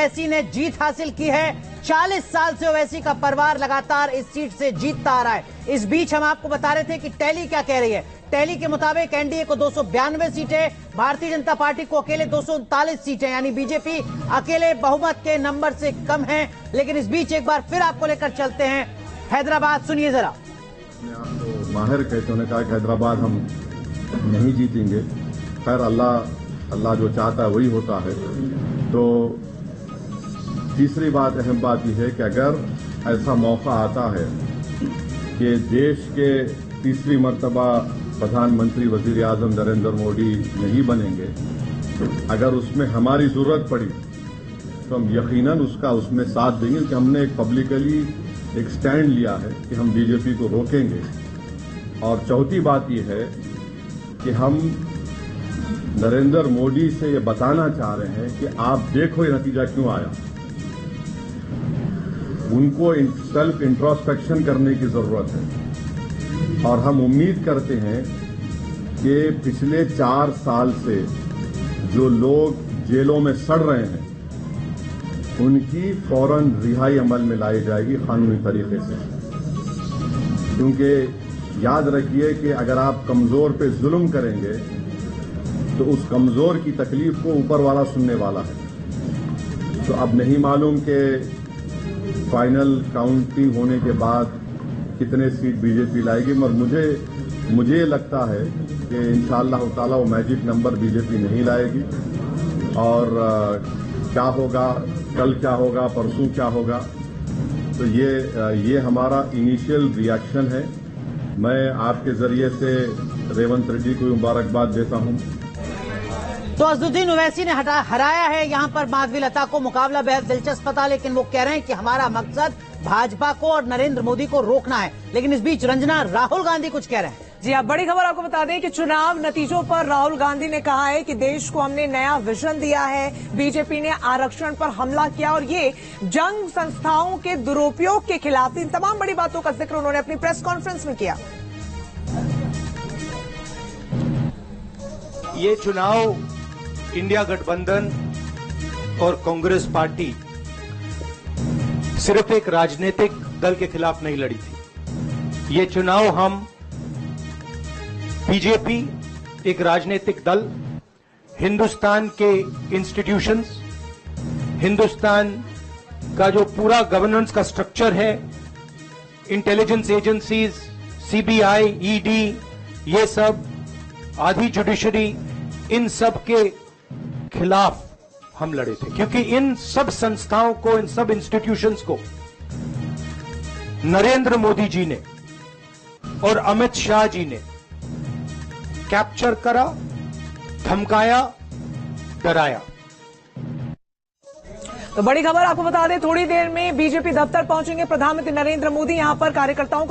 ओवैसी ने जीत हासिल की है। 40 साल से ओवैसी का परिवार लगातार इस सीट से जीतता आ रहा है। इस बीच हम आपको बता रहे थे कि टैली क्या कह रही है। टैली के मुताबिक एनडीए को 292 सीटें, भारतीय जनता पार्टी को अकेले 239 सीटें, यानी बीजेपी अकेले बहुमत के नंबर से कम है। लेकिन इस बीच एक बार फिर आपको लेकर चलते हैं हैदराबाद, सुनिए जरा। आपको माहिर कहते उन्होंने कहा कि हैदराबाद हम नहीं जीतेंगे। खैर अल्लाह जो चाहता है वही होता है। तो तीसरी बात, अहम बात यह है कि अगर ऐसा मौका आता है कि देश के तीसरी मर्तबा प्रधानमंत्री वजीर आजम नरेंद्र मोदी नहीं बनेंगे, अगर उसमें हमारी जरूरत पड़ी तो हम यकीनन उसमें साथ देंगे, क्योंकि हमने एक पब्लिकली एक स्टैंड लिया है कि हम बीजेपी को रोकेंगे। और चौथी बात यह है कि हम नरेंद्र मोदी से ये बताना चाह रहे हैं कि आप देखो ये नतीजा क्यों आया। उनको सेल्फ इंट्रोस्पेक्शन करने की जरूरत है। और हम उम्मीद करते हैं कि पिछले 4 साल से जो लोग जेलों में सड़ रहे हैं उनकी फौरन रिहाई अमल में लाई जाएगी कानूनी तरीके से। क्योंकि याद रखिए कि अगर आप कमजोर पे जुल्म करेंगे तो उस कमजोर की तकलीफ को ऊपर वाला सुनने वाला है। तो अब नहीं मालूम कि फाइनल काउंटिंग होने के बाद कितने सीट बीजेपी लाएगी, मगर मुझे लगता है कि इंशाअल्लाह ताला वो मैजिक नंबर बीजेपी नहीं लाएगी। और क्या होगा, कल क्या होगा, परसों क्या होगा, तो ये हमारा इनिशियल रिएक्शन है। मैं आपके जरिए से रेवंत रेड्डी को मुबारकबाद देता हूं। तो अजदुद्दीन ओवैसी ने हराया है यहां पर माधवी लता को। मुकाबला बेहद दिलचस्प था, लेकिन वो कह रहे हैं कि हमारा मकसद भाजपा को और नरेंद्र मोदी को रोकना है। लेकिन इस बीच रंजना, राहुल गांधी कुछ कह रहे हैं। जी हाँ, बड़ी खबर आपको बता दें कि चुनाव नतीजों पर राहुल गांधी ने कहा है कि देश को हमने नया विजन दिया है। बीजेपी ने आरक्षण पर हमला किया और ये जंग संस्थाओं के दुरुपयोग के खिलाफ, इन तमाम बड़ी बातों का जिक्र उन्होंने अपनी प्रेस कॉन्फ्रेंस में किया। ये चुनाव इंडिया गठबंधन और कांग्रेस पार्टी सिर्फ एक राजनीतिक दल के खिलाफ नहीं लड़ी थी। ये चुनाव हम बीजेपी, एक राजनीतिक दल, हिंदुस्तान के इंस्टीट्यूशंस, हिंदुस्तान का जो पूरा गवर्नेंस का स्ट्रक्चर है, इंटेलिजेंस एजेंसीज, सीबीआई, ईडी, ये सब, आधी जुडिशरी, इन सब के खिलाफ हम लड़े थे। क्योंकि इन सब संस्थाओं को, इन सब इंस्टीट्यूशंस को नरेंद्र मोदी जी ने और अमित शाह जी ने कैप्चर करा, धमकाया, डराया। तो बड़ी खबर आपको बता दें, थोड़ी देर में बीजेपी दफ्तर पहुंचेंगे प्रधानमंत्री नरेंद्र मोदी। यहां पर कार्यकर्ताओं को